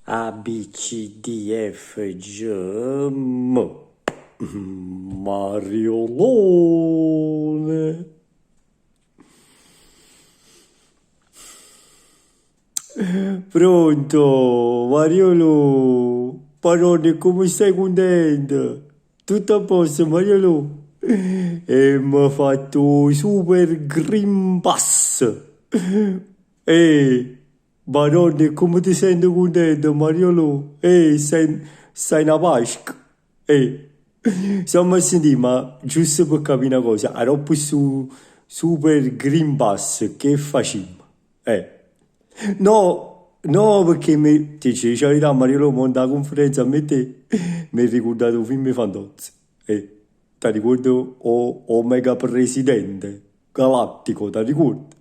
A, B, C, D, F, G, M. Mariolone. Pronto, Mariolo. Parone, come stai contento? Tutto a posto, Mariolo? E mi ha fatto super Green Pass. Madonna, come ti senti contento, Mariolo? Stai una Pasqua? Stiamo a sentire, ma giusto per capire una cosa, a dopo su Super Green Pass, che facciamo? No, perché ti dice la verità, Mariolo, monta la conferenza a me te, mi hai ricordato un film Fantozzi. Ti ricordo Omega Presidente Galattico, ti ricordi?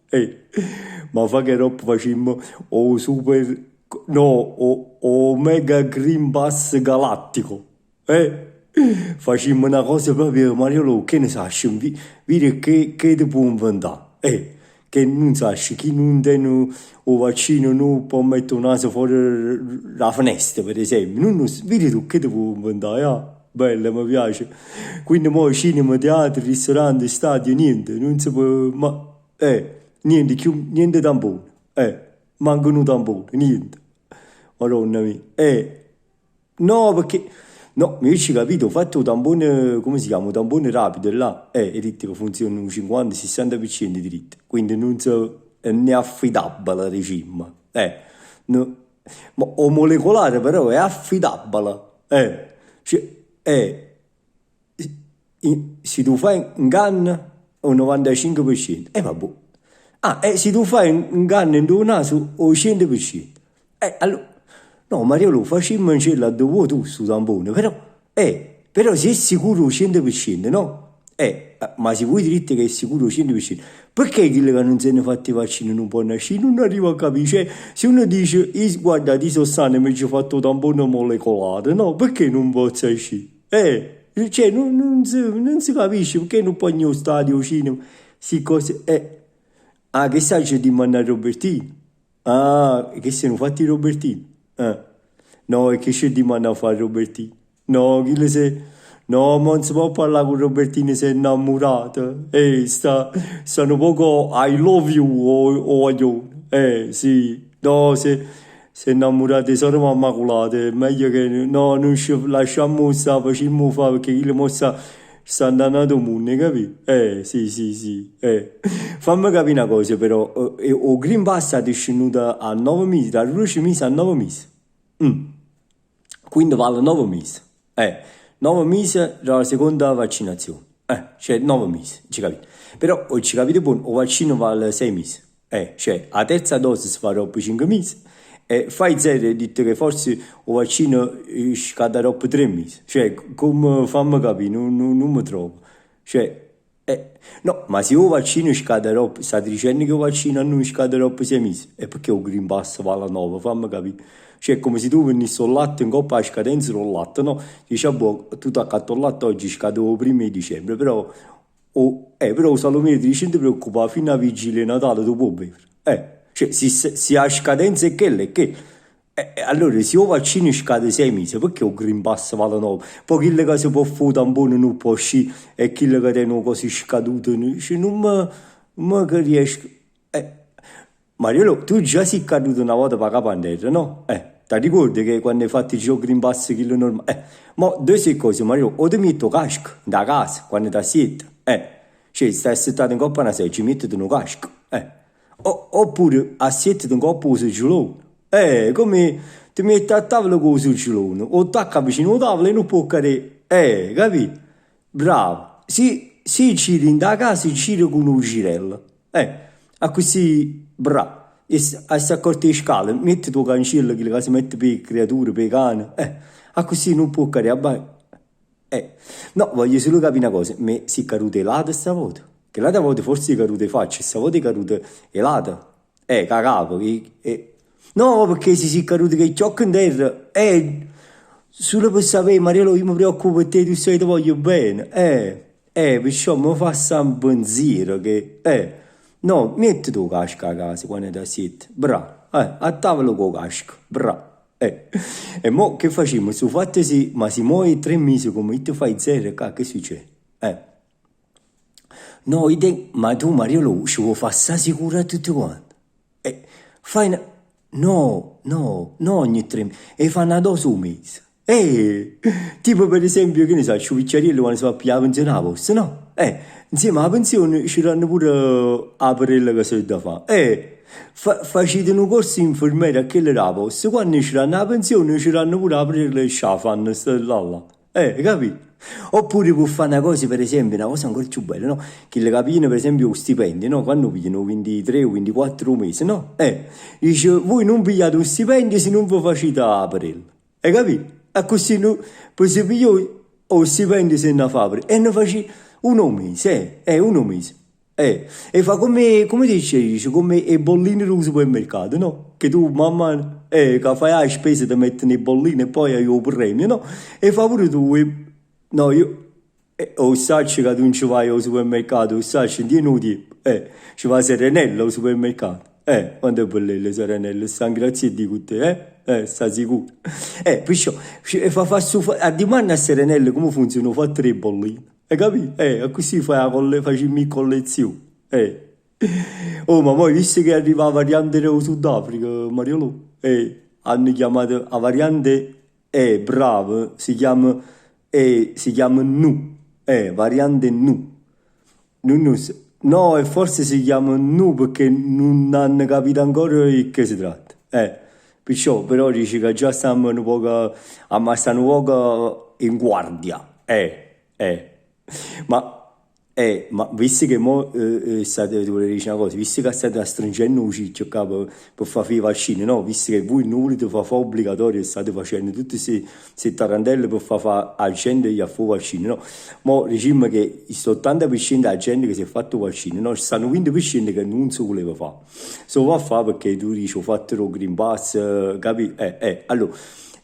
Ma fa che roba facciamo o Super, no, Omega Green Pass Galattico, facciamo una cosa proprio, Mariolo, che ne sai, vedi che ti può inventare, che non sai, chi non tiene o vaccino non può mettere un naso fuori la finestra, per esempio. Vedi tu che ti puoi inventare, Bella, mi piace. Quindi mo cinema, teatro, ristorante, stadio, niente, non si può, niente, niente tampone, mancano tamponi, niente. Madonna mia, no, perché, no, mi hai capito, ho fatto un tampone, come si chiama, un tampone rapido, là, e detto che funzionano 50-60% diritti, quindi non so, è affidabile, diciamo, no, ma o molecolare però è affidabile, cioè, se tu fai un canna o 95%, vabbè. Se tu fai un canna in tuo naso o 100%, allora, no, Mario, lo facciamo in cella dove tu sto tampone, però se è sicuro 100%, no? Ma se vuoi dirti che è sicuro 100%, perché quelli che non se ne fatti i vaccini non può nascere? Non arrivo a capire, cioè, se uno dice, guarda, ti sono sano, mi ci fatto tampone molecolare, no? Perché non posso uscire? Cioè, non si capisce, perché non puoi andare allo stadio, cinema, si cose, che sai c'è di mandare Robertino? Che se non fatti Robertino? No, e che c'è di mandare a fare Robertino? No, chi se... No, ma non si può parlare con Robertino se è innamorato. Stanno poco I love you o io. Sì. No, se innamorate sono immacolate, è meglio che... No, non ci lasciamo stare, facciamo fare, perché chi le mossa sta andando a mondo, capito? Sì. Fammi capire una cosa, però. O Green Pass è discenuto a 9 mesi, da 12 mesi a 9 mesi. Quindi vale 9 mesi. 9 mesi dalla seconda vaccinazione. Cioè 9 mesi, ci capite? Però, ci capite buono, il vaccino vale 6 mesi. Cioè, la terza dose si fa dopo 5 mesi. Pfizer ha detto che forse il vaccino scade dopo 3 mesi. Cioè, come fammi capire, non mi trovo. Cioè, no, ma se il vaccino scade dopo, state dicendo che il vaccino non scade dopo 6 mesi? E perché il Green Pass vale 9? Fammi capire. Cioè, è come se tu venissi al latte in coppa a scadenza del latte, no? Dici, boh, tu ti accatto il latte oggi, scade il 1 dicembre, però Salomè ti dice, non ti preoccupare, fino a vigilia di Natale tu puoi bere. Cioè, se a scadenza è quella, è che... allora, se il vaccino scade 6 mesi, perché il Green Pass vale 9? Poi quello che si può fare tampone non può uscire, e quello che tengono così scaduto, cioè, non mi riesco... Mariolo, tu già sei caduto una volta per Capanderra, no? Ti ricordi che quando hai fatto il gioco Green Pass, quello normale? Ma due cose, Mariolo, o ti metti il casco da casa, quando ti siete, cioè stai settato in coppa una sera, ci metti un casco, oppure assieti in coppa un surgelone, come ti metti a tavola con il surgelone, o attacca vicino alla tavola e non può cadere, capi? Bravo, si giri in da casa, giri con un girello, a così... Bravo, e a sta corte di scale, metti tuo cancello che si mette per le creature, per i cani, a così non può cadere, no, voglio solo capire una cosa, ma si è caduta elata stavolta? Che l'altra volta forse è caduta faccia, stavolta è caduta elata, cagato, no, perché si è caduta che ciocca in terra, solo per sapere, Mariello, io mi preoccupo per te, tu sai, ti voglio bene, perciò mi fa un pensiero che, no, metti tu casca a casa quando ti siete. Bravo. A tavola con casca. Bravo. E mo che facciamo? Su fatto sì, ma si muove 3 mesi come te fai zero, che succede? No, ma tu Mariolo ci vuoi fare sta sicura a tutti quanti? Fai una... No, ogni 3 mesi. E fanno una dose un mese. Tipo per esempio, che ne so, il picciariello quando si va a pigliare la pensione alla posta, no? Insieme alla pensione ci danno pure la perella che si da fare. Facete un corso infermiere a quella della posta, quando ci danno la pensione ci danno pure la perella e ce la fanno, là. Capito? Oppure può fare una cosa, per esempio, una cosa ancora più bella, no? Che le capine, per esempio, stipendi, no? Quando pigliano 23 o 24 mesi, no? Dice, voi non pigliate un stipendio se non vi facete la perella. Hai capito? E così, no? Poi se piglio o stipendio se ne fa e ne faccio un mese, un mese. E fa come dice, come i bollini del supermercato, no? Che tu, mamma, che fai la spesa, ti mettono i bollini e poi hai il premio, no? E fa pure tu, no, io, o sai che tu non ci vai al supermercato, o sai che ti nudi, ci va a Serenella al supermercato. Quando è belle le Serenelle, stanno grazie a Dio con te, sta sicuro. Perciò, fa a domani a Serenelle come funziona, fa 3 bolline. Hai capito? Così facciamo in collezione. Oh, ma poi visto che arriva la variante del Sudafrica, Mariolo, hanno chiamato la variante brava, si chiama Nu. Variante Nu. No, e forse si chiama Nu perché non hanno capito ancora di che si tratta. Perciò, però dice che già stiamo un po', ammassano un po' in guardia. Ma visto che mo state, volevo dire una cosa, visto che state stringendo un ciccio per fare i vaccini, no? Visto che voi non volete fare obbligatorio e state facendo tutte queste tarantelle per fare la gente che ha fatto vaccini, no? Mo diciamo che il 80% della gente che si è fatto vaccini, no? Ci stanno 20% che non si voleva fare. Se lo va a fare perché tu dici ho fatto il Green Pass, capi? Allora,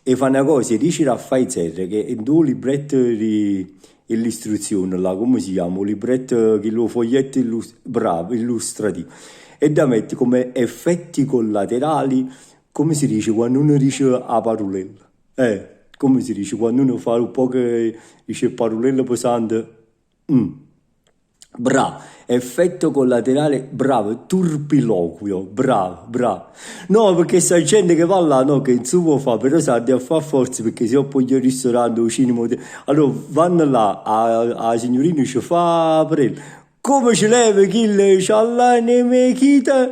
e fa una cosa, dici a Pfizer che è due libretto di l'istruzione là, come si chiama? Un libretto che lo foglietto bravo, illustrativo. E da mettere come effetti collaterali, come si dice quando uno dice a parolella. Come si dice quando uno fa un po' che dice parolella pesante. Bravo, effetto collaterale, bravo, turpiloquio, bravo. No, perché sai gente che va là, no, che non si può fare, però sa di fare forza perché se poi il ristorante, o cinema, allora vanno là, a signorina ci fa prendere. Come ci leva chi c'ha la nemechita?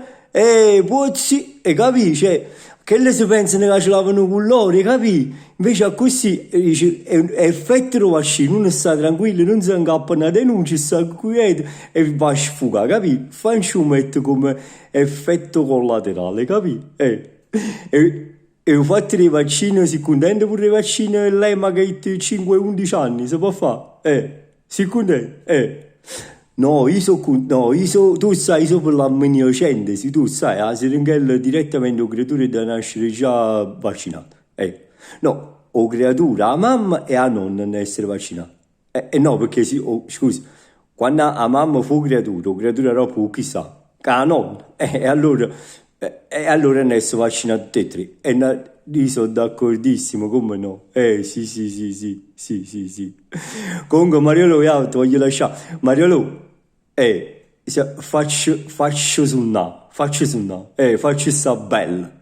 Pozzi, e capisci? Cioè, che le si pensano che ce l'avano con loro, capisci? Invece così dice, è effetto del vaccino, uno sta tranquillo, non si incappa una denuncia, sta quieto e va a sfugare, capi? Faccio mettere come effetto collaterale, capi? E ho fatto i vaccini, si contento pure i vaccini, lei magari ha 5-11 anni, si può fare? Si contento? No, tu sai, io per l'amniocentesi, tu sai, la siringella direttamente o creatura da nascere già vaccinato. No, o creatura, la mamma e la nonna non essere vaccinata. No, perché scusi, quando la mamma fu creatura, o creatura dopo chissà, che la nonna, allora non essere vaccinati tutti e tre. Io sono d'accordissimo, come no? Sì. Comunque, Mariolo, io ti voglio lasciare. Mariolo, faccio suonare, faccio sta bella.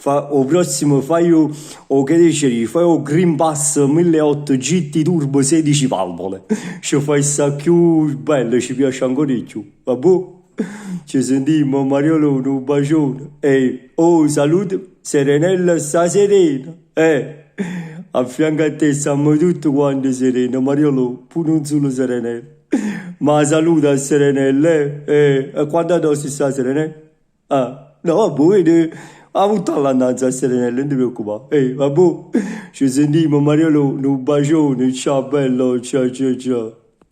O prossimo fai o che dicevi, fai o Green Pass 1800 GT Turbo 16 valvole. Ci fai sta più bella, ci piace ancora di più. Vabbè? Ci sentiamo, Mariolo, un bacione. Salute, Serenella sta serena. A fianco a te stiamo tutti quanti sereni, Mariolo, pure non solo Serenella. Ma saluta a Serenella, e quando dossi sta Serenella? No, vabbè, ha avuto l'annanza a Serenella, non ti preoccupare. Vabbè, ci sentiamo, Mariolo, un bacione, ciao bello, ciao.